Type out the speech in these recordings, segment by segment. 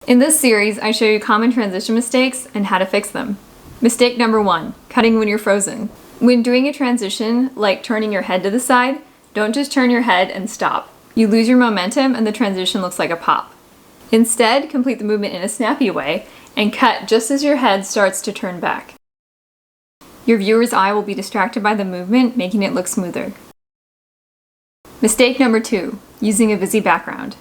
In this series, I show you common transition mistakes and how to fix them. Mistake number 1, cutting when you're frozen. When doing a transition, like turning your head to the side, don't just turn your head and stop. You lose your momentum and the transition looks like a pop. Instead, complete the movement in a snappy way and cut just as your head starts to turn back. Your viewer's eye will be distracted by the movement, making it look smoother. Mistake number 2, using a busy background.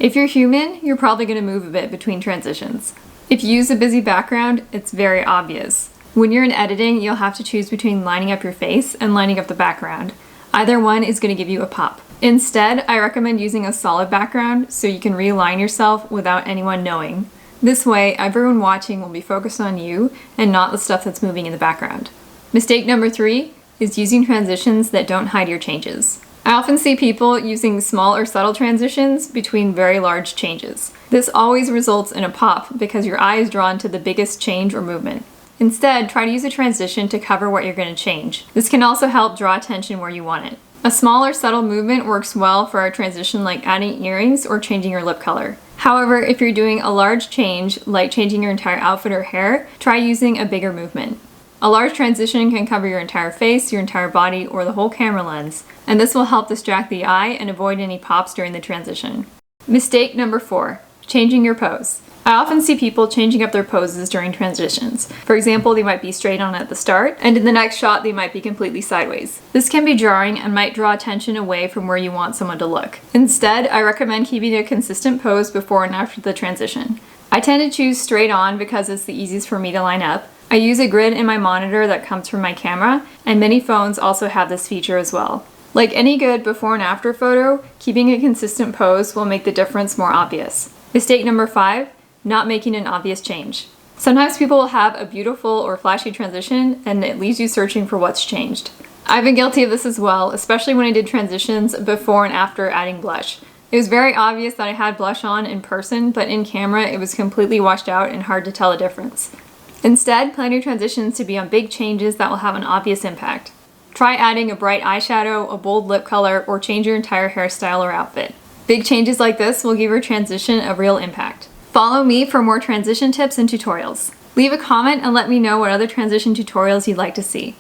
If you're human, you're probably going to move a bit between transitions. If you use a busy background, it's very obvious. When you're in editing, you'll have to choose between lining up your face and lining up the background. Either one is going to give you a pop. Instead, I recommend using a solid background so you can realign yourself without anyone knowing. This way, everyone watching will be focused on you and not the stuff that's moving in the background. Mistake number 3 is using transitions that don't hide your changes. I often see people using small or subtle transitions between very large changes. This always results in a pop because your eye is drawn to the biggest change or movement. Instead, try to use a transition to cover what you're going to change. This can also help draw attention where you want it. A small or subtle movement works well for a transition like adding earrings or changing your lip color. However, if you're doing a large change, like changing your entire outfit or hair, try using a bigger movement. A large transition can cover your entire face, your entire body, or the whole camera lens, and this will help distract the eye and avoid any pops during the transition. Mistake number 4, changing your pose. I often see people changing up their poses during transitions. For example, they might be straight on at the start, and in the next shot they might be completely sideways. This can be jarring and might draw attention away from where you want someone to look. Instead, I recommend keeping a consistent pose before and after the transition. I tend to choose straight on because it's the easiest for me to line up. I use a grid in my monitor that comes from my camera, and many phones also have this feature as well. Like any good before and after photo, keeping a consistent pose will make the difference more obvious. Mistake number 5, not making an obvious change. Sometimes people will have a beautiful or flashy transition and it leaves you searching for what's changed. I've been guilty of this as well, especially when I did transitions before and after adding blush. It was very obvious that I had blush on in person, but in camera it was completely washed out and hard to tell the difference. Instead, plan your transitions to be on big changes that will have an obvious impact. Try adding a bright eyeshadow, a bold lip color, or change your entire hairstyle or outfit. Big changes like this will give your transition a real impact. Follow me for more transition tips and tutorials. Leave a comment and let me know what other transition tutorials you'd like to see.